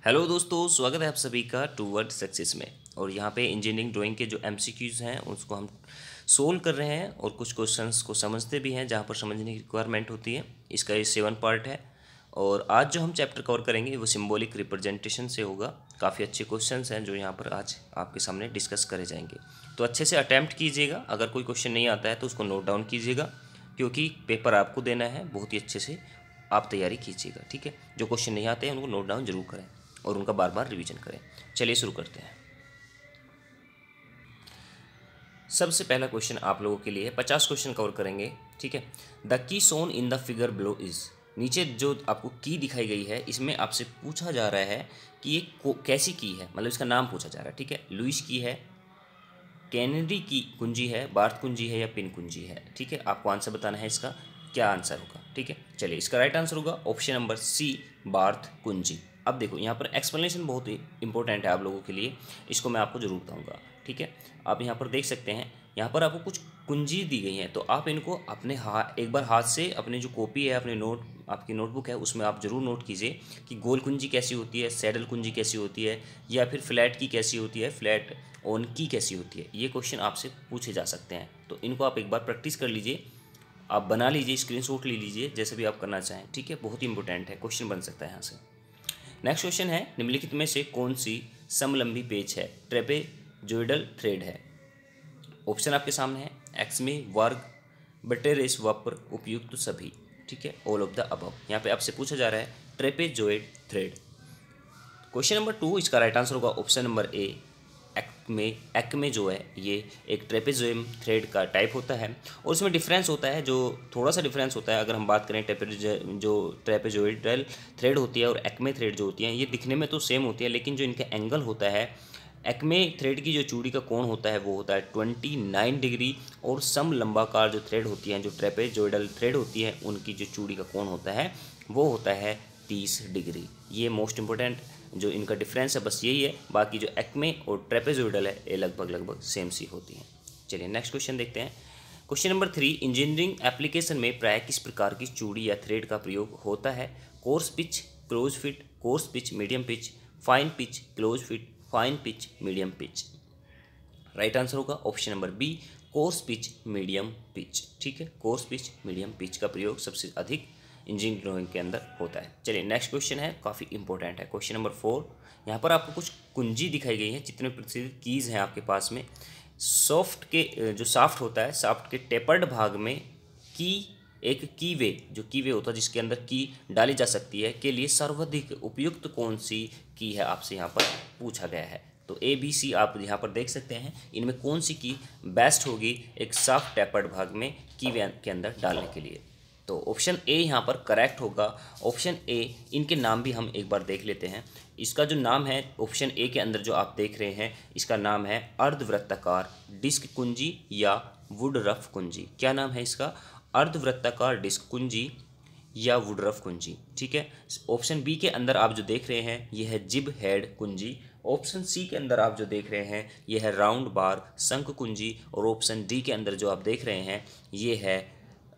Hello दोस्तों, स्वागत है आप सभी का टूवर्ड सक्सेस में। और यहाँ पे इंजीनियरिंग ड्राइंग के जो एमसीक्यूज़ हैं उसको हम सोल्व कर रहे हैं और कुछ क्वेश्चंस को समझते भी हैं जहाँ पर समझने की रिक्वायरमेंट होती है। इसका ये 7 पार्ट है और आज जो हम चैप्टर कवर करेंगे वो सिंबॉलिक रिप्रेजेंटेशन से होगा। काफ़ी अच्छे क्वेश्चंस हैं जो यहाँ पर आज आपके सामने डिस्कस करे जाएंगे, तो अच्छे से अटैम्प्ट कीजिएगा। अगर कोई क्वेश्चन नहीं आता है तो उसको नोट डाउन कीजिएगा, क्योंकि पेपर आपको देना है। बहुत ही अच्छे से आप तैयारी कीजिएगा, ठीक है। जो क्वेश्चन नहीं आते हैं उनको नोट डाउन जरूर करें और उनका बार बार रिवीजन करें। चलिए शुरू करते हैं। सबसे पहला क्वेश्चन आप लोगों के लिए 50 क्वेश्चन कवर करेंगे, ठीक है। The key zone in the figure below is. नीचे जो आपको की दिखाई गई है इसमें आपसे पूछा जा रहा है कि ये कैसी की है, मतलब इसका नाम पूछा जा रहा है, ठीक है। लुइस की है, कैनेडी की कुंजी है, बार्थ कुंजी है या पिन कुंजी है, ठीक है। आपको आंसर बताना है इसका क्या आंसर होगा, ठीक है। चलिए, इसका राइट आंसर होगा ऑप्शन नंबर सी, बार्थ कुंजी। अब देखो यहाँ पर एक्सप्लेनेशन बहुत ही इंपॉर्टेंट है आप लोगों के लिए, इसको मैं आपको जरूर बताऊंगा, ठीक है। आप यहाँ पर देख सकते हैं, यहाँ पर आपको कुछ कुंजी दी गई हैं, तो आप इनको अपने एक बार हाथ से अपनी जो कॉपी है, अपने आपकी नोटबुक है उसमें आप जरूर नोट कीजिए कि गोल कुंजी कैसी होती है, सैडल कुंजी कैसी होती है, या फिर फ्लैट की कैसी होती है, फ्लैट ऑन की कैसी होती है। ये क्वेश्चन आपसे पूछे जा सकते हैं, तो इनको आप एक बार प्रैक्टिस कर लीजिए, आप बना लीजिए, स्क्रीनशॉट ले लीजिए, जैसे भी आप करना चाहें, ठीक है। बहुत ही इंपॉर्टेंट है, क्वेश्चन बन सकता है यहाँ से। नेक्स्ट क्वेश्चन है, निम्नलिखित में से कौन सी समलंबी पेच है, ट्रेपेजोइडल थ्रेड है। ऑप्शन आपके सामने है, एक्मे, वर्ग, बटेरेस, वक्र, उपयुक्त सभी, ठीक है, ऑल ऑफ द अबव। यहाँ पे आपसे पूछा जा रहा है ट्रेपेजोइड थ्रेड। क्वेश्चन नंबर 2, इसका राइट आंसर होगा ऑप्शन नंबर ए, एक्मे जो है ये एक ट्रेपेजोइम थ्रेड का टाइप होता है और उसमें डिफरेंस होता है, जो थोड़ा सा डिफरेंस होता है। अगर हम बात करें जो ट्रेपेजोइडल थ्रेड होती है और एक्मे थ्रेड जो होती है, ये दिखने में तो सेम होती है, लेकिन जो इनका एंगल होता है, एक्मे थ्रेड की जो चूड़ी का कोण होता है वो होता है 29 डिग्री, और समलंबाकार जो थ्रेड होती हैं, जो ट्रेपेजोइडल थ्रेड होती है, उनकी जो चूड़ी का कोण होता है वो होता है 30 डिग्री। ये मोस्ट इंपॉर्टेंट जो इनका डिफरेंस है बस यही है, बाकी जो एक्मे और ट्रेपेजोइडल है ये लगभग सेम सी होती हैं। चलिए नेक्स्ट क्वेश्चन देखते हैं। क्वेश्चन नंबर 3, इंजीनियरिंग एप्लीकेशन में प्राय किस प्रकार की चूड़ी या थ्रेड का प्रयोग होता है। Coarse pitch, close fit, coarse pitch, medium pitch, fine pitch, close fit, fine pitch, medium pitch. Right answer होगा option number B, coarse pitch, medium pitch, ठीक है। कोर्स पिच, मीडियम पिच का प्रयोग सबसे अधिक इंजीनियरिंग ड्राइंग के अंदर होता है। चलिए नेक्स्ट क्वेश्चन है, काफ़ी इंपॉर्टेंट है। क्वेश्चन नंबर 4, यहाँ पर आपको कुछ कुंजी दिखाई गई है, जितने प्रसिद्ध कीज़ हैं आपके पास में। जो साफ्ट होता है, साफ्ट के टेपर्ड भाग में एक कीवे, जो कीवे होता है जिसके अंदर की डाली जा सकती है, के लिए सर्वाधिक उपयुक्त कौन सी की है, आपसे यहाँ पर पूछा गया है। तो ए बी सी आप यहाँ पर देख सकते हैं, इनमें कौन सी की बेस्ट होगी एक साफ्ट टेपर्ड भाग में कीवे के अंदर डालने के लिए। तो ऑप्शन ए यहाँ पर करेक्ट होगा। ऑप्शन ए, इनके नाम भी हम एक बार देख लेते हैं। इसका जो नाम है ऑप्शन ए के अंदर जो आप देख रहे हैं, इसका नाम है अर्धवृत्ताकार डिस्क कुंजी या वुडरफ कुंजी। क्या नाम है इसका? अर्धवृत्ताकार डिस्क कुंजी या वुडरफ कुंजी, ठीक है। ऑप्शन बी के अंदर आप जो देख रहे हैं ये है जिब हेड कुंजी। ऑप्शन सी के अंदर आप जो देख रहे हैं ये है राउंड बार शंख कुंजी, और ऑप्शन डी के अंदर जो आप देख रहे हैं ये है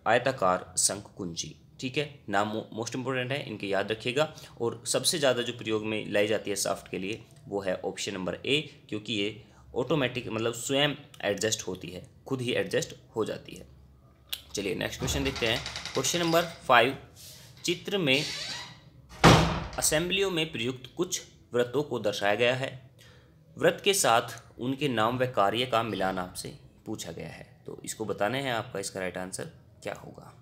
आयताकार शंख कुंजी, ठीक है। नाम मोस्ट इंपोर्टेंट है, इनके याद रखिएगा। और सबसे ज़्यादा जो प्रयोग में लाई जाती है साफ्ट के लिए वो है ऑप्शन नंबर ए, क्योंकि ये ऑटोमेटिक मतलब स्वयं एडजस्ट होती है, खुद ही एडजस्ट हो जाती है। चलिए नेक्स्ट क्वेश्चन देखते हैं। क्वेश्चन नंबर 5, चित्र में असेंबलियों में प्रयुक्त कुछ वृत्तों को दर्शाया गया है। वृत्त के साथ उनके नाम व कार्य का मिलान आपसे पूछा गया है, तो इसको बताना है आपका, इसका राइट आंसर क्या होगा।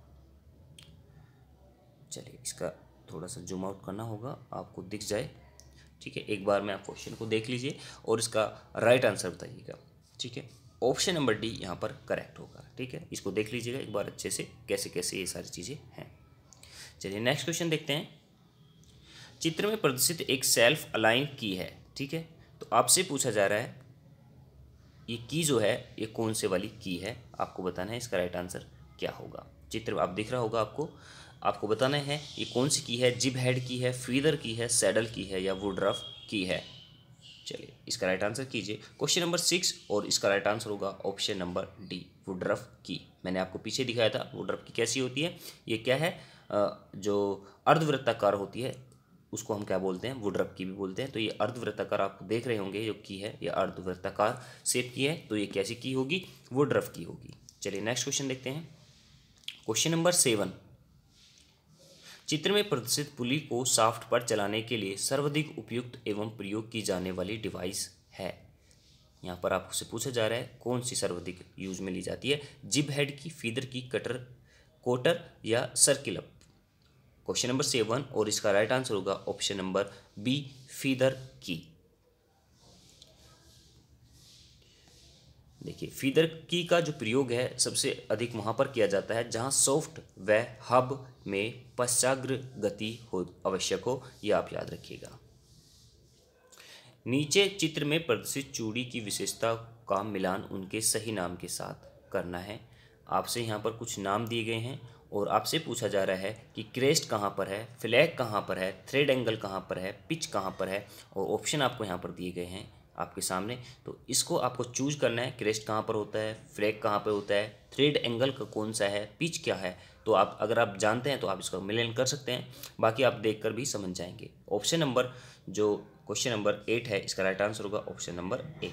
चलिए इसका थोड़ा सा जूम आउट करना होगा, आपको दिख जाए, ठीक है। एक बार में आप क्वेश्चन को देख लीजिए और इसका राइट आंसर बताइएगा, ठीक है। ऑप्शन नंबर डी यहाँ पर करेक्ट होगा, ठीक है। इसको देख लीजिएगा एक बार अच्छे से, कैसे कैसे ये सारी चीज़ें हैं। चलिए नेक्स्ट क्वेश्चन देखते हैं। चित्र में प्रदर्शित एक सेल्फ अलाइन की है, ठीक है। तो आपसे पूछा जा रहा है ये की जो है ये कौन से वाली की है, आपको बताना है इसका राइट आंसर क्या होगा। चित्र आप दिख रहा होगा आपको बताना है ये कौन सी की है, जिब हेड की है, फीदर की है, सैडल की है या वुडरफ की है। चलिए इसका राइट आंसर कीजिए। क्वेश्चन नंबर 6 और इसका राइट आंसर होगा ऑप्शन नंबर डी, वुडरफ की। मैंने आपको पीछे दिखाया था वुडरफ की कैसी होती है। ये क्या है, जो अर्धवृत्ताकार होती है उसको हम क्या बोलते हैं, वुडरफ की भी बोलते हैं। तो ये अर्धवृत्ताकार आप देख रहे होंगे, जो की है ये अर्धवृत्ताकार शेप की है, तो ये कैसी की होगी, वुडरफ की होगी। चलिए नेक्स्ट क्वेश्चन देखते हैं। क्वेश्चन नंबर 7, चित्र में प्रदर्शित पुली को शाफ्ट पर चलाने के लिए सर्वाधिक उपयुक्त एवं प्रयोग की जाने वाली डिवाइस है। यहाँ पर आपसे पूछा जा रहा है कौन सी सर्वाधिक यूज में ली जाती है, जिब हेड की, फीदर की, कटर, कोटर या सर्किल अप। क्वेश्चन नंबर 7 और इसका राइट आंसर होगा ऑप्शन नंबर बी, फीदर की। देखिए फीदर की का जो प्रयोग है सबसे अधिक वहाँ पर किया जाता है जहाँ सॉफ्ट व हब में पश्चाग्र गति हो आवश्यक हो, यह आप याद रखिएगा। नीचे चित्र में प्रदर्शित चूड़ी की विशेषता का मिलान उनके सही नाम के साथ करना है। आपसे यहाँ पर कुछ नाम दिए गए हैं और आपसे पूछा जा रहा है कि क्रेस्ट कहाँ पर है, फ्लैग कहाँ पर है, थ्रेड एंगल कहाँ पर है, पिच कहाँ पर है, और ऑप्शन आपको यहाँ पर दिए गए हैं आपके सामने। तो इसको आपको चूज करना है, क्रेस्ट कहाँ पर होता है, फ्लैग कहाँ पर होता है, थ्रेड एंगल का कौन सा है, पिच क्या है। तो आप अगर आप जानते हैं तो आप इसका मिलान कर सकते हैं, बाकी आप देखकर भी समझ जाएंगे। ऑप्शन नंबर जो क्वेश्चन नंबर 8 है, इसका राइट आंसर होगा ऑप्शन नंबर ए।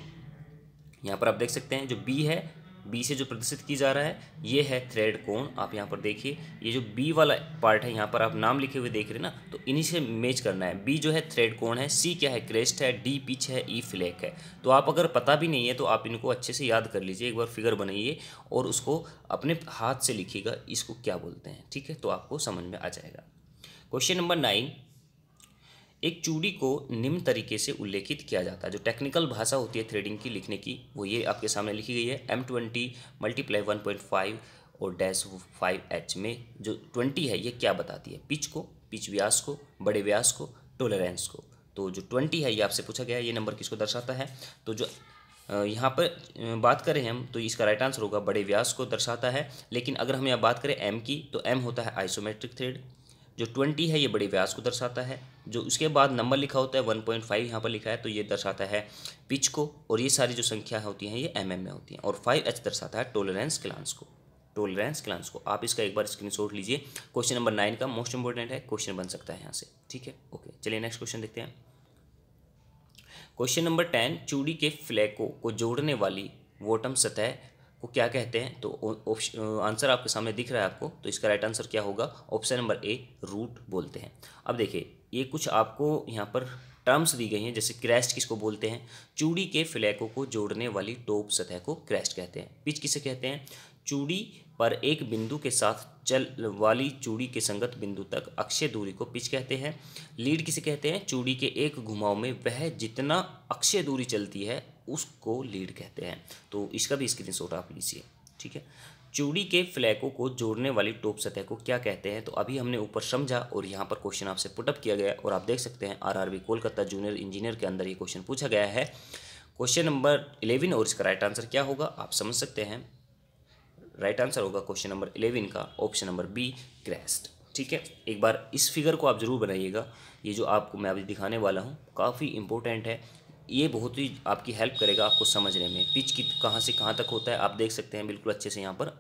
यहाँ पर आप देख सकते हैं जो बी है, बी से जो प्रदर्शित की जा रहा है ये है थ्रेड कोण। आप यहाँ पर देखिए ये जो बी वाला पार्ट है, यहाँ पर आप नाम लिखे हुए देख रहे हैं ना, तो इन्हीं से मैच करना है। बी जो है थ्रेड कोण है, सी क्या है, क्रेस्ट है, डी पिच है, ई फ्लैक है। तो आप अगर पता भी नहीं है तो आप इनको अच्छे से याद कर लीजिए, एक बार फिगर बनाइए और उसको अपने हाथ से लिखिएगा इसको क्या बोलते हैं, ठीक है, तो आपको समझ में आ जाएगा। क्वेश्चन नंबर 9, एक चूड़ी को निम्न तरीके से उल्लेखित किया जाता है। जो टेक्निकल भाषा होती है थ्रेडिंग की लिखने की, वो ये आपके सामने लिखी गई है। M20 × 1.5 और -5H में जो 20 है ये क्या बताती है, पिच को, पिच व्यास को, बड़े व्यास को, टॉलरेंस को। तो जो 20 है ये आपसे पूछा गया है, ये नंबर किसको दर्शाता है। तो जो यहाँ पर बात करें हम तो इसका राइट आंसर होगा बड़े व्यास को दर्शाता है। लेकिन अगर हम यहाँ बात करें एम की, तो एम होता है आइसोमेट्रिक थ्रेड। जो 20 है ये बड़े व्यास को दर्शाता है। जो उसके बाद नंबर लिखा होता है 1.5 यहाँ पर लिखा है, तो ये दर्शाता है पिच को, और ये सारी जो संख्या होती हैं ये mm में होती हैं। और 5H दर्शाता है टॉलरेंस क्लांस को, टॉलरेंस क्लांस को। आप इसका एक बार स्क्रीनशॉट लीजिए। क्वेश्चन नंबर 9 का मोस्ट इंपॉर्टेंट है, क्वेश्चन बन सकता है यहाँ से, ठीक है, ओके। चलिए नेक्स्ट क्वेश्चन देखते हैं। क्वेश्चन नंबर 10, चूड़ी के फ्लैकों को जोड़ने वाली बॉटम सतह को क्या कहते हैं। तो आंसर आपके सामने दिख रहा है आपको, तो इसका राइट आंसर क्या होगा, ऑप्शन नंबर ए, रूट बोलते हैं। अब देखिए ये कुछ आपको यहाँ पर टर्म्स दी गई हैं, जैसे क्रेस्ट किसको बोलते हैं, चूड़ी के फ्लैकों को जोड़ने वाली टॉप सतह को क्रेस्ट कहते हैं। पिच किसे कहते हैं, चूड़ी पर एक बिंदु के साथ चल वाली चूड़ी के संगत बिंदु तक अक्षीय दूरी को पिच कहते हैं। लीड किसे कहते हैं, चूड़ी के एक घुमाव में वह जितना अक्षीय दूरी चलती है उसको लीड कहते हैं। तो इसका भी स्क्रीनशॉट आप लीजिए, ठीक है। चूड़ी के फ्लैकों को जोड़ने वाली टॉप सतह को क्या कहते हैं, तो अभी हमने ऊपर समझा और यहाँ पर क्वेश्चन आपसे पुटअप किया गया और आप देख सकते हैं RRB कोलकाता जूनियर इंजीनियर के अंदर ये क्वेश्चन पूछा गया है, क्वेश्चन नंबर 11, और इसका राइट आंसर क्या होगा आप समझ सकते हैं। राइट आंसर होगा क्वेश्चन नंबर 11 का ऑप्शन नंबर बी, क्रेस्ट, ठीक है। एक बार इस फिगर को आप जरूर बनाइएगा, ये जो आपको मैं अभी दिखाने वाला हूँ काफ़ी इंपॉर्टेंट है, ये बहुत ही आपकी हेल्प करेगा आपको समझने में। पिच की कहाँ से कहाँ तक होता है आप देख सकते हैं, बिल्कुल अच्छे से यहाँ पर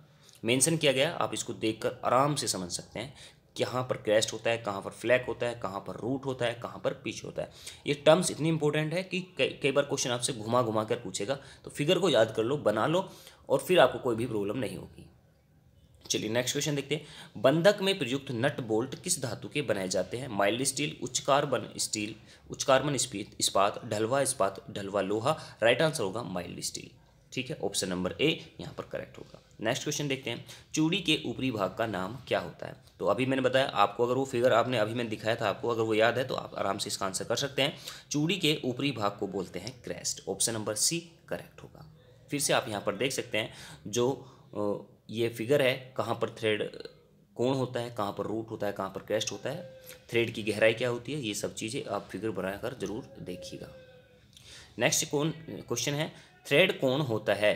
मेंशन किया गया, आप इसको देखकर आराम से समझ सकते हैं कहाँ पर क्रेस्ट होता है, कहाँ पर फ्लैक होता है, कहाँ पर रूट होता है, कहाँ पर पिच होता है। ये टर्म्स इतनी इंपॉर्टेंट है कि कई बार क्वेश्चन आपसे घुमा घुमा कर पूछेगा, तो फिगर को याद कर लो, बना लो, और फिर आपको कोई भी प्रॉब्लम नहीं होगी। चलिए नेक्स्ट क्वेश्चन देखते हैं। बंधक में प्रयुक्त नट बोल्ट किस धातु के बनाए जाते हैं, माइल्ड स्टील, उच्च कार्बन स्टील, उच्च कार्बन इस्पात, ढलवा इस्पात, ढलवा लोहा। राइट आंसर होगा माइल्ड स्टील, ठीक है, ऑप्शन नंबर ए यहाँ पर करेक्ट होगा। नेक्स्ट क्वेश्चन देखते हैं। चूड़ी के ऊपरी भाग का नाम क्या होता है, तो अभी मैंने बताया आपको, अगर वो फिगर आपने अभी मैंने दिखाया था आपको, अगर वो याद है तो आप आराम से इसका आंसर कर सकते हैं। चूड़ी के ऊपरी भाग को बोलते हैं crest, option number C correct होगा। फिर से आप यहाँ पर देख सकते हैं जो ये फिगर है, कहाँ पर थ्रेड कोण होता है, कहाँ पर रूट होता है, कहाँ पर क्रेस्ट होता है, थ्रेड की गहराई क्या होती है, ये सब चीज़ें आप फिगर बनाकर जरूर देखिएगा। नेक्स्ट क्वेश्चन है, थ्रेड कोण होता है,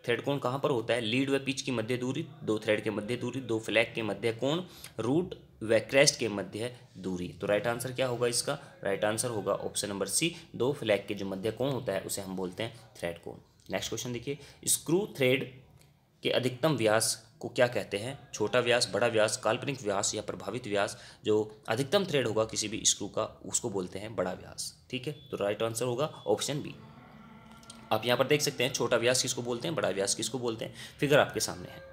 थ्रेड कोण कहाँ पर होता है, लीड व पिच की मध्य दूरी, दो थ्रेड के मध्य दूरी, दो फ्लैग के मध्य कोण, रूट व क्रेस्ट के मध्य दूरी। तो राइट आंसर क्या होगा इसका, राइट आंसर होगा ऑप्शन नंबर सी, दो फ्लैग के जो मध्य कोण होता है उसे हम बोलते हैं थ्रेड कोण। नेक्स्ट क्वेश्चन देखिए, स्क्रू थ्रेड के अधिकतम व्यास को क्या कहते हैं? छोटा व्यास, बड़ा व्यास, काल्पनिक व्यास या प्रभावित व्यास। जो अधिकतम थ्रेड होगा किसी भी स्क्रू का उसको बोलते हैं बड़ा व्यास। ठीक है, तो राइट आंसर होगा ऑप्शन बी। आप यहाँ पर देख सकते हैं छोटा व्यास किसको बोलते हैं, बड़ा व्यास किसको बोलते हैं। फिगर आपके सामने है।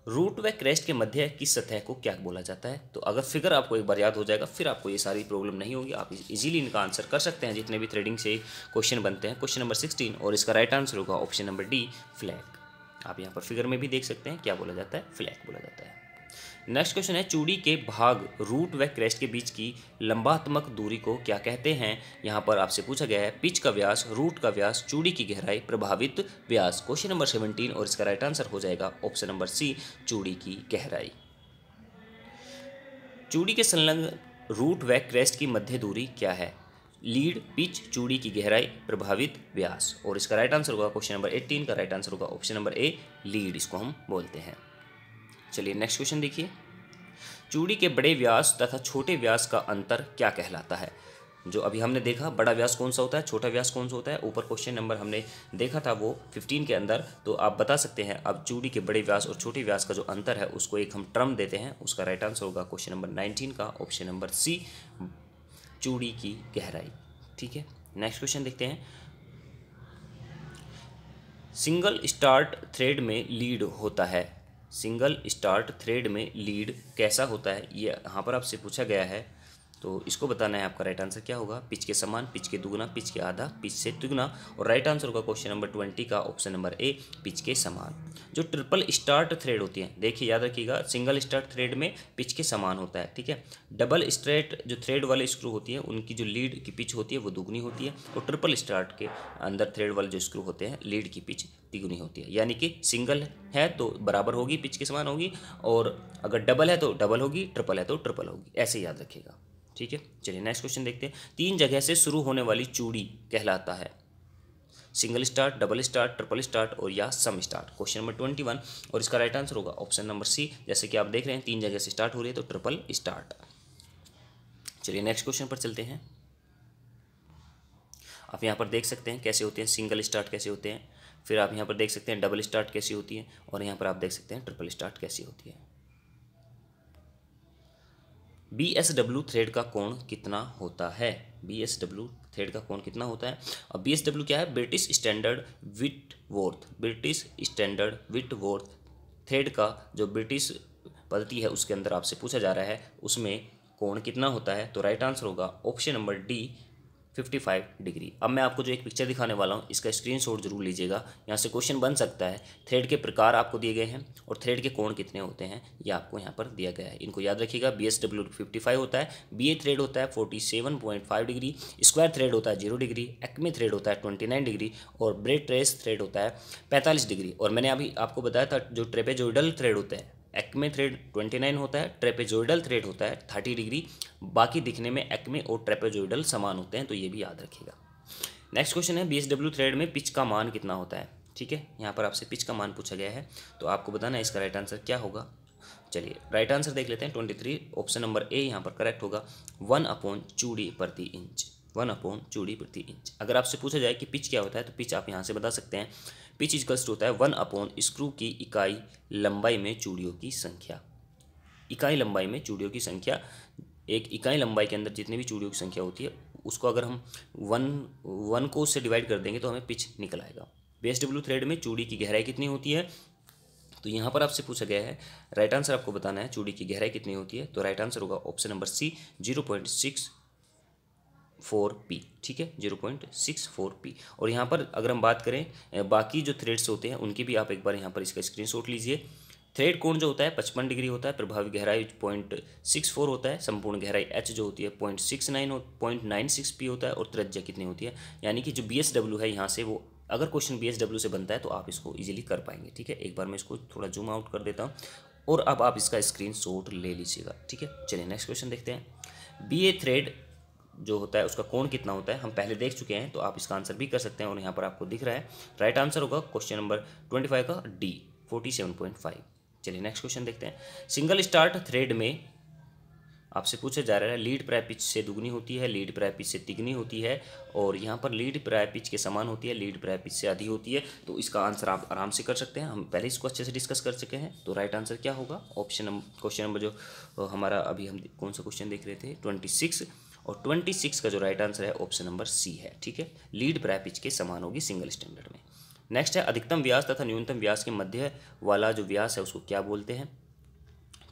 रूट व क्रेस्ट के मध्य की सतह को क्या बोला जाता है? तो अगर फिगर आपको एक बार याद हो जाएगा फिर आपको ये सारी प्रॉब्लम नहीं होगी, आप इजीली इनका आंसर कर सकते हैं जितने भी थ्रेडिंग से क्वेश्चन बनते हैं। क्वेश्चन नंबर 16 और इसका राइट आंसर होगा ऑप्शन नंबर डी, फ्लैग। आप यहाँ पर फिगर में भी देख सकते हैं क्या बोला जाता है, फ्लैग बोला जाता है। नेक्स्ट क्वेश्चन है चूड़ी के भाग रूट व क्रेस्ट के बीच की लंबात्मक दूरी को क्या कहते हैं? यहाँ पर आपसे पूछा गया है पिच का व्यास, रूट का व्यास, चूड़ी की गहराई, प्रभावित व्यास। क्वेश्चन नंबर 17 और इसका राइट आंसर हो जाएगा ऑप्शन नंबर सी, चूड़ी की गहराई। चूड़ी के संलग्न रूट व क्रेस्ट की मध्य दूरी क्या है? लीड, पिच, चूड़ी की गहराई, प्रभावित व्यास। और इसका राइट आंसर होगा क्वेश्चन नंबर 18 का राइट आंसर होगा ऑप्शन नंबर ए, लीड, इसको हम बोलते हैं। चलिए नेक्स्ट क्वेश्चन देखिए। चूड़ी के बड़े व्यास तथा छोटे व्यास का अंतर क्या कहलाता है? जो अभी हमने देखा बड़ा व्यास कौन सा होता है, छोटा व्यास कौन सा होता है, ऊपर क्वेश्चन नंबर हमने देखा था वो 15 के अंदर। तो आप बता सकते हैं अब चूड़ी के बड़े व्यास और छोटे व्यास का जो अंतर है उसको एक हम टर्म देते हैं। उसका राइट आंसर होगा क्वेश्चन नंबर 19 का ऑप्शन नंबर सी, चूड़ी की गहराई। ठीक है, नेक्स्ट क्वेश्चन देखते हैं। सिंगल स्टार्ट थ्रेड में लीड होता है। सिंगल स्टार्ट थ्रेड में लीड कैसा होता है, ये यहाँ पर आपसे पूछा गया है। तो इसको बताना है आपका राइट आंसर क्या होगा। पिच के समान, पिच के दुगुना, पिच के आधा, पिच से तिगुना। और राइट आंसर होगा क्वेश्चन नंबर 20 का ऑप्शन नंबर ए, पिच के समान। जो ट्रिपल स्टार्ट थ्रेड होती है, देखिए याद रखिएगा सिंगल स्टार्ट थ्रेड में पिच के समान होता है। ठीक है, डबल स्ट्रेट जो थ्रेड वाले स्क्रू होती है उनकी जो लीड की पिच होती है वो दुगनी होती है। और ट्रिपल स्टार्ट के अंदर थ्रेड वाले जो स्क्रू होते हैं लीड की पिच तिगुनी होती है। यानी कि सिंगल है तो बराबर होगी, पिच के समान होगी, और अगर डबल है तो डबल होगी, ट्रिपल है तो ट्रिपल होगी, ऐसे याद रखिएगा। ठीक है, चलिए नेक्स्ट क्वेश्चन देखते हैं। 3 जगह से शुरू होने वाली चूड़ी कहलाता है? Single start, double start, triple start और या सम स्टार्ट। क्वेश्चन नंबर 21 और इसका राइट आंसर होगा ऑप्शन नंबर सी। जैसे कि आप देख रहे हैं 3 जगह से स्टार्ट हो रही है तो ट्रिपल स्टार्ट। चलिए नेक्स्ट क्वेश्चन पर चलते हैं। आप यहाँ पर देख सकते हैं कैसे होते हैं सिंगल स्टार्ट, कैसे होते हैं। फिर आप यहाँ पर देख सकते हैं डबल स्टार्ट कैसी होती है, और यहाँ पर आप देख सकते हैं ट्रिपल स्टार्ट कैसी होती है। BSW थ्रेड का कोण कितना होता है? BSW थ्रेड का कोण कितना होता है? और BSW क्या है? British standard Whitworth. British standard Whitworth thread का जो ब्रिटिश पद्धति है उसके अंदर आपसे पूछा जा रहा है उसमें कोण कितना होता है। तो राइट आंसर होगा ऑप्शन नंबर डी, 55 डिग्री। अब मैं आपको जो एक पिक्चर दिखाने वाला हूँ इसका स्क्रीनशॉट जरूर लीजिएगा, यहाँ से क्वेश्चन बन सकता है। थ्रेड के प्रकार आपको दिए गए हैं और थ्रेड के कोण कितने होते हैं ये आपको यहाँ पर दिया गया है। इनको याद रखिएगा। BSW 55 होता है, BA थ्रेड होता है 47.5 डिग्री, स्क्वायर थ्रेड होता है 0 डिग्री, एक्मे थ्रेड होता है 29 डिग्री और ब्रेड ट्रेस थ्रेड होता है 45 डिग्री। और मैंने अभी आपको बताया था जो ट्रेपेजोइडल थ्रेड होते हैं, एक्मे थ्रेड 29 होता है, ट्रेपेजोइडल थ्रेड होता है 30 डिग्री। बाकी दिखने में एक्मे और ट्रेपेजोइडल समान होते हैं, तो ये भी याद रखिएगा। नेक्स्ट क्वेश्चन है BSW थ्रेड में पिच का मान कितना होता है? ठीक है, यहाँ पर आपसे पिच का मान पूछा गया है तो आपको बताना है इसका राइट आंसर क्या होगा। चलिए राइट आंसर देख लेते हैं। 23 ऑप्शन नंबर ए यहाँ पर करेक्ट होगा। 1/, चूड़ी प्रति इंच। 1/, चूड़ी प्रति इंच। अगर आपसे पूछा जाए कि पिच क्या होता है तो पिच आप यहाँ से बता सकते हैं। पिच इक्वल्स होता है 1/, स्क्रू की इकाई लंबाई में चूड़ियों की संख्या। इकाई लंबाई में चूड़ियों की संख्या, एक इकाई लंबाई के अंदर जितनी भी चूड़ियों की संख्या होती है उसको अगर हम 1 को उससे डिवाइड कर देंगे तो हमें पिच निकल आएगा। BSW थ्रेड में चूड़ी की गहराई कितनी होती है? तो यहाँ पर आपसे पूछा गया है, राइट आंसर आपको बताना है चूड़ी की गहराई कितनी होती है। तो राइट आंसर होगा ऑप्शन नंबर सी, 0.64p। ठीक है, 0.64p। और यहाँ पर अगर हम बात करें बाकी जो थ्रेड्स होते हैं उनकी भी आप एक बार यहाँ पर इसका स्क्रीनशॉट लीजिए। थ्रेड कोण जो होता है 55 डिग्री होता है, प्रभावी गहराई 0.64 होता है, संपूर्ण गहराई H जो होती है 0.96p होता है, और त्रिज्या कितनी होती है। यानी कि जो BSW है यहाँ से वो अगर क्वेश्चन BSW से बनता है तो आप इसको इजीली कर पाएंगे। ठीक है, एक बार मैं इसको थोड़ा जूम आउट कर देता हूँ और अब आप इसका स्क्रीनशॉट ले लीजिएगा। ठीक है, चलिए नेक्स्ट क्वेश्चन देखते हैं। BA थ्रेड जो होता है उसका कोण कितना होता है हम पहले देख चुके हैं, तो आप इसका आंसर भी कर सकते हैं और यहाँ पर आपको दिख रहा है। राइट आंसर होगा क्वेश्चन नंबर 25 का डी, 47.5। चलिए नेक्स्ट क्वेश्चन देखते हैं। सिंगल स्टार्ट थ्रेड में आपसे पूछा जा रहा है लीड प्राय पिच से दुगनी होती है, लीड प्राय पिच से तिगनी होती है, और यहाँ पर लीड प्राय पिच के समान होती है, लीड प्राय पिच से आधी होती है। तो इसका आंसर आप आराम से कर सकते हैं, हम पहले इसको अच्छे से डिस्कस कर चुके हैं। तो राइट आंसर क्या होगा? क्वेश्चन नंबर जो हमारा अभी हम कौन सा क्वेश्चन देख रहे थे 26, और 26 का जो राइट आंसर है ऑप्शन नंबर सी है। ठीक है, लीड प्राय पिच के समान होगी सिंगल स्टैंडर्ड में। नेक्स्ट है अधिकतम व्यास तथा न्यूनतम व्यास के मध्य वाला जो व्यास है उसको क्या बोलते हैं?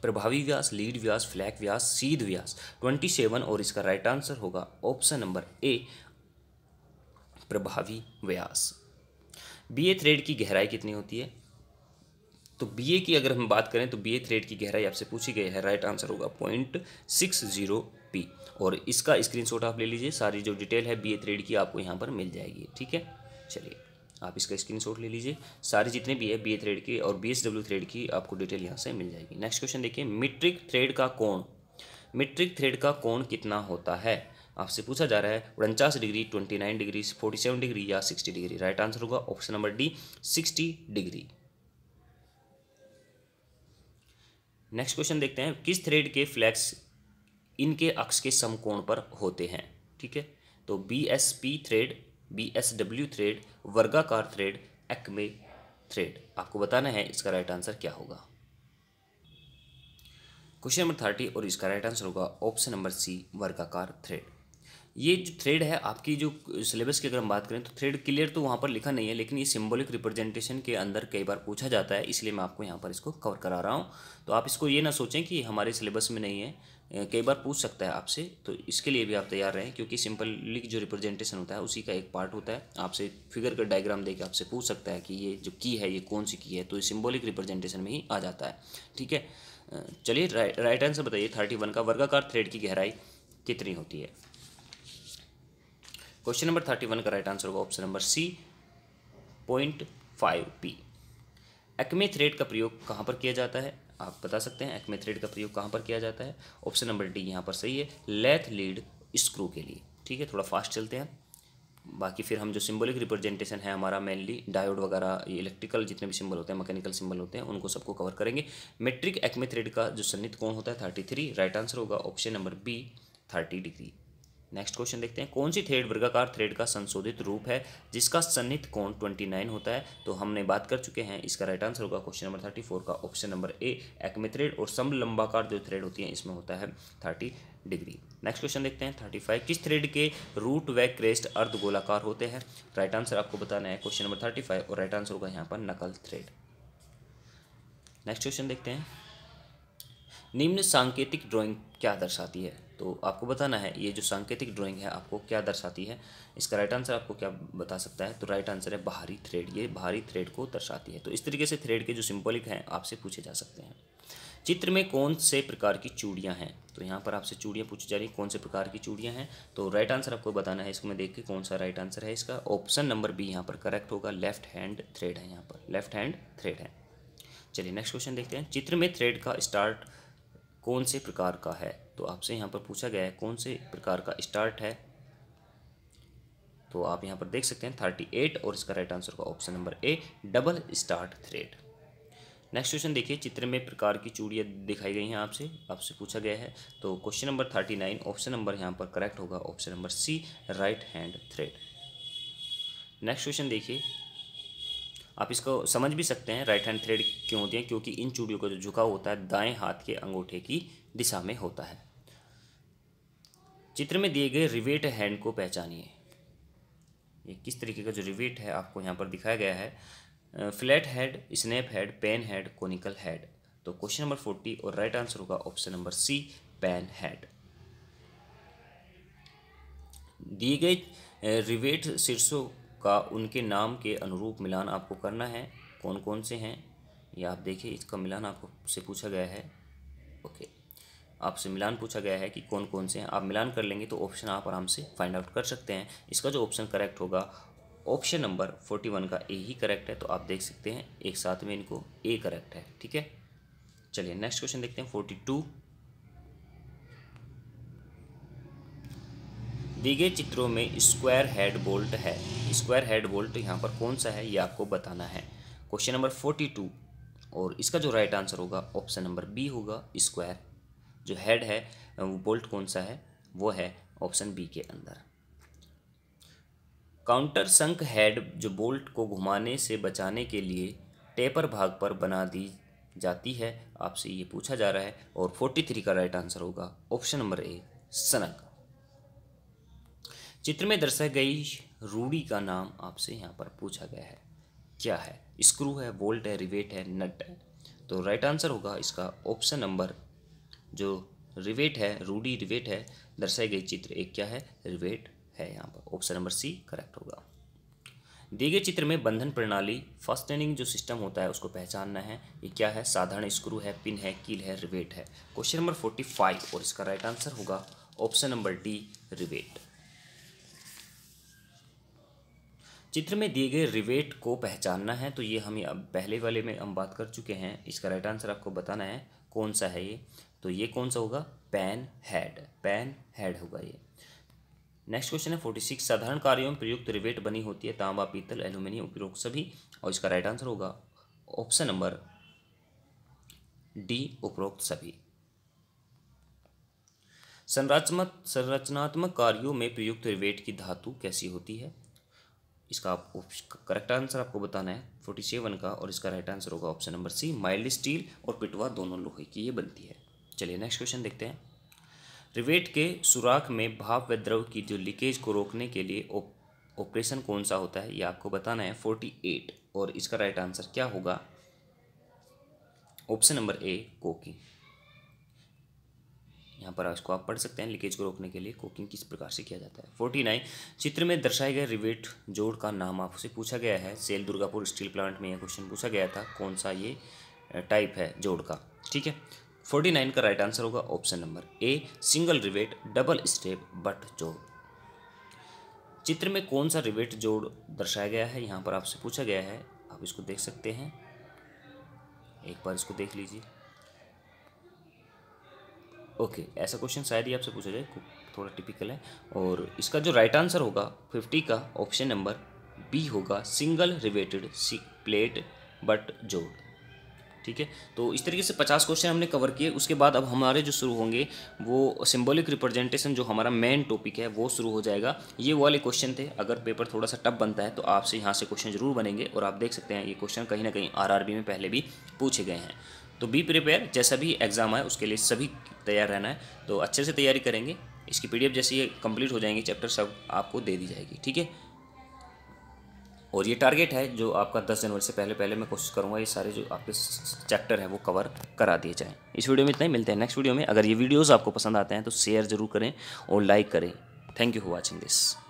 प्रभावी व्यास, लीड व्यास, फ्लैक व्यास, सीध व्यास। 27 और इसका राइट आंसर होगा ऑप्शन नंबर ए प्रभावी व्यास। बीए थ्रेड की गहराई कितनी होती है? तो बीए की अगर हम बात करें तो बीए थ्रेड की गहराई आपसे पूछी गई है, राइट आंसर होगा 0.60 पी, और इसका स्क्रीनशॉट आप ले लीजिए। सारी जो डिटेल है बीए थ्रेड की आपको यहाँ पर मिल जाएगी। ठीक है, चलिए आप इसका स्क्रीनशॉट ले लीजिए। सारी जितने भी है बीए थ्रेड की और बीएसडब्ल्यू थ्रेड की आपको डिटेल यहाँ से मिल जाएगी। नेक्स्ट क्वेश्चन देखिए, मीट्रिक थ्रेड का कोण, मीट्रिक थ्रेड का कोण कितना होता है? आपसे पूछा जा रहा है 49 डिग्री, 29 डिग्री, 47 डिग्री या 60 डिग्री। राइट आंसर होगा option number D 60 degree. Next question देखते हैं, किस थ्रेड के फ्लैक्स इनके अक्ष के समकोण पर होते हैं? ठीक है, तो बीएसपी थ्रेड, बीएसडब्ल्यू थ्रेड, वर्गाकार थ्रेड, एक्मे थ्रेड। आपको बताना है इसका राइट आंसर क्या होगा। क्वेश्चन नंबर 30 और इसका राइट आंसर होगा ऑप्शन नंबर सी वर्गाकार थ्रेड। ये जो थ्रेड है आपकी जो सिलेबस की अगर हम बात करें तो थ्रेड क्लियर तो वहाँ पर लिखा नहीं है, लेकिन ये सिंबॉलिक रिप्रेजेंटेशन के अंदर कई बार पूछा जाता है, इसलिए मैं आपको यहाँ पर इसको कवर करा रहा हूँ। तो आप इसको ये ना सोचें कि हमारे सिलेबस में नहीं है, कई बार पूछ सकता है आपसे, तो इसके लिए भी आप तैयार रहें, क्योंकि सिंपलिक जो रिप्रेजेंटेशन होता है उसी का एक पार्ट होता है। आपसे फिगर का डायग्राम देकर आपसे पूछ सकता है कि ये जो की है ये कौन सी की है, तो ये सिंबॉलिक रिप्रेजेंटेशन में ही आ जाता है। ठीक है, चलिए राइट आंसर बताइए 31 का, वर्गाकार थ्रेड की गहराई कितनी होती है? क्वेश्चन नंबर 31 का राइट आंसर होगा option number C 0.5 P. Acme thread का प्रयोग कहाँ पर किया जाता है? आप बता सकते हैं एक्मे थ्रेड का प्रयोग कहाँ पर किया जाता है? ऑप्शन नंबर डी यहाँ पर सही है, लेथ लीड स्क्रू के लिए। ठीक है, थोड़ा फास्ट चलते हैं, बाकी फिर हम जो सिंबॉलिक रिप्रेजेंटेशन है हमारा मेनली डायोड वगैरह, ये इलेक्ट्रिकल जितने भी सिंबल होते हैं, मैकेनिकल सिंबल होते हैं, उनको सबको कवर करेंगे। मेट्रिक एक्मे थ्रेड का जो सन्निहित कोण होता है 33। राइट आंसर होगा option number B 30 degree. Next question देखते हैं, कौन सी थ्रेड वर्गाकार थ्रेड का संशोधित रूप है जिसका सन्निहित कोण 29 होता है? तो हमने बात कर चुके हैं, इसका राइट आंसर होगा क्वेश्चन नंबर 34 का option number A Acme thread, और समलंबाकार जो थ्रेड होती है इसमें होता है 30 डिग्री। नेक्स्ट क्वेश्चन देखते हैं 35, किस थ्रेड के रूट व क्रेस्ट अर्धगोलाकार होते हैं? राइट आंसर आपको बताना है क्वेश्चन नंबर 35, और राइट आंसर होगा यहाँ पर नकल थ्रेड। नेक्स्ट क्वेश्चन देखते हैं, निम्न सांकेतिक ड्राइंग क्या दर्शाती है? तो आपको बताना है ये जो सांकेतिक ड्राइंग है आपको क्या दर्शाती है। इसका राइट आंसर आपको क्या बता सकता है? तो राइट आंसर है बाहरी थ्रेड, ये बाहरी थ्रेड को दर्शाती है। तो इस तरीके से थ्रेड के जो सिंबॉलिक हैं आपसे पूछे जा सकते हैं। चित्र में कौन से प्रकार की चूड़ियाँ हैं? तो यहाँ पर आपसे चूड़ियाँ पूछी जा रही, कौन से प्रकार की चूड़ियाँ हैं? तो राइट आंसर आपको बताना है, इसको मैं देख के कौन सा राइट आंसर है इसका। ऑप्शन नंबर बी यहाँ पर करेक्ट होगा, लेफ्ट हैंड थ्रेड है, यहाँ पर लेफ्ट हैंड थ्रेड है। चलिए नेक्स्ट क्वेश्चन देखते हैं, चित्र में थ्रेड का स्टार्ट कौन से प्रकार का है? तो आपसे यहाँ पर पूछा गया है कौन से प्रकार का स्टार्ट है, तो आप यहाँ पर देख सकते हैं 38, और इसका राइट आंसर होगा option number A double start thread. Next question देखिए, चित्र में प्रकार की चूड़ियाँ दिखाई गई हैं आपसे पूछा गया है। तो क्वेश्चन नंबर 39 ऑप्शन नंबर यहाँ पर करेक्ट होगा option number C right hand thread. Next question देखिए, आप इसको समझ भी सकते हैं राइट हैंड थ्रेड क्यों होती है, क्योंकि इन चूड़ियों का जो झुकाव होता है दाएं हाथ के अंगूठे की दिशा में होता है। चित्र में दिए गए रिवेट हैंड को पहचानिए। ये किस तरीके का जो रिवेट है आपको यहाँ पर दिखाया गया है, flat head, snap head, pan head, conical head. तो क्वेश्चन नंबर 40 और राइट आंसर होगा option number C pan head. दिए गए रिवेट शीर्षों का उनके नाम के अनुरूप मिलान आपको करना है, कौन कौन से हैं ये आप देखिए, इसका मिलान आपको से पूछा गया है। ओके, आपसे मिलान पूछा गया है कि कौन कौन से हैं, आप मिलान कर लेंगे तो ऑप्शन आप आराम से फाइंड आउट कर सकते हैं। इसका जो ऑप्शन करेक्ट होगा ऑप्शन नंबर 41 का ए ही करेक्ट है, तो आप देख सकते हैं एक साथ में इनको ए करेक्ट है। ठीक है, चलिए नेक्स्ट क्वेश्चन देखते हैं 42, दिए गए चित्रों में स्क्वायर हेड बोल्ट है, स्क्वायर हेड बोल्ट यहाँ पर कौन सा है ये आपको बताना है। क्वेश्चन नंबर 42, और इसका जो राइट आंसर होगा ऑप्शन नंबर बी होगा स्क्वायर जो हेड है वो बोल्ट कौन सा है, वो है ऑप्शन बी के अंदर। काउंटर संक हेड जो बोल्ट को घुमाने से बचाने के लिए टेपर भाग पर बना दी जाती है, आपसे ये पूछा जा रहा है। और 43 का राइट आंसर होगा ऑप्शन नंबर ए सनक। चित्र में दर्शाई गई रूढ़ी का नाम आपसे यहाँ पर पूछा गया है, क्या है? स्क्रू है, बोल्ट है, रिवेट है, नट है। तो राइट आंसर होगा इसका ऑप्शन नंबर जो रिवेट है, रूढ़ी रिवेट है, दर्शाई गई चित्र एक क्या है, रिवेट है। यहाँ पर ऑप्शन नंबर सी करेक्ट होगा। दिए गए चित्र में बंधन प्रणाली फास्टनिंग जो सिस्टम होता है उसको पहचानना है। ये क्या है? साधारण स्क्रू है, पिन है, कील है, रिवेट है। क्वेश्चन नंबर 45 और इसका राइट आंसर होगा ऑप्शन नंबर डी रिवेट। चित्र में दिए गए रिवेट को पहचानना है, तो ये हम अब पहले वाले में हम बात कर चुके हैं। इसका राइट आंसर आपको बताना है कौन सा है ये। तो ये कौन सा होगा? पैन हेड, पैन हेड होगा ये। नेक्स्ट क्वेश्चन है 46। साधारण कार्यों में प्रयुक्त रिवेट बनी होती है तांबा, पीतल, एल्यूमिनियम, उपरोक्त सभी। और इसका राइट आंसर होगा ऑप्शन नंबर डी उपरोक्त सभी। संरचनात्मक कार्यों में प्रयुक्त रिवेट की धातु कैसी होती है? इसका करेक्ट आंसर आपको बताना है 47 का, और इसका राइट आंसर होगा option number C mild steel और पिटवा दोनों लोहे की ये बनती है। चलिए नेक्स्ट क्वेश्चन देखते हैं। रिवेट के सुराख में भाप व द्रव की जो लीकेज को रोकने के लिए ऑपरेशन कौन सा होता है, ये आपको बताना है 48, और इसका राइट आंसर क्या होगा? Option number A coking. यहाँ पर इसको आप पढ़ सकते हैं, लीकेज को रोकने के लिए कोकिंग किस प्रकार से किया जाता है। 49। चित्र में दर्शाए गए रिवेट जोड़ का नाम आपसे पूछा गया है। सेल दुर्गापुर स्टील प्लांट में यह क्वेश्चन पूछा गया था, कौन सा ये टाइप है जोड़ का, ठीक है। 49 का राइट आंसर होगा option number a single rivet double step but जोड़। चित्र में कौन सा रिवेट जोड़ दर्शाया गया है, यहाँ पर आपसे पूछा गया है। आप इसको देख सकते हैं, एक बार इसको देख लीजिए। ओके, ऐसा क्वेश्चन शायद ही आपसे पूछा जाए, थोड़ा टिपिकल है। और इसका जो राइट आंसर होगा 50 का ऑप्शन नंबर बी होगा सिंगल रिवेटेड प्लेट बट जोड़, ठीक है। तो इस तरीके से 50 क्वेश्चन हमने कवर किए। उसके बाद अब हमारे जो शुरू होंगे वो सिंबॉलिक रिप्रेजेंटेशन, जो हमारा मेन टॉपिक है वो शुरू हो जाएगा। ये वाले क्वेश्चन थे। अगर पेपर थोड़ा सा टफ बनता है तो आपसे यहाँ से क्वेश्चन जरूर बनेंगे, और आप देख सकते हैं ये क्वेश्चन कहीं ना कहीं आरआरबी में पहले भी पूछे गए हैं। तो बी प्रिपेयर, जैसा भी एग्जाम आए उसके लिए सभी तैयार रहना है। तो अच्छे से तैयारी करेंगे। इसकी पीडीएफ जैसे ये कंप्लीट हो जाएंगे चैप्टर सब आपको दे दी जाएगी, ठीक है। और ये टारगेट है जो आपका 10 जनवरी से पहले मैं कोशिश करूँगा ये सारे जो आपके चैप्टर हैं वो कवर करा दिए जाएँ। इस वीडियो में इतना ही, मिलते हैं नेक्स्ट वीडियो में। अगर ये वीडियोज़ आपको पसंद आते हैं तो शेयर ज़रूर करें और लाइक करें। Thank you for watching this.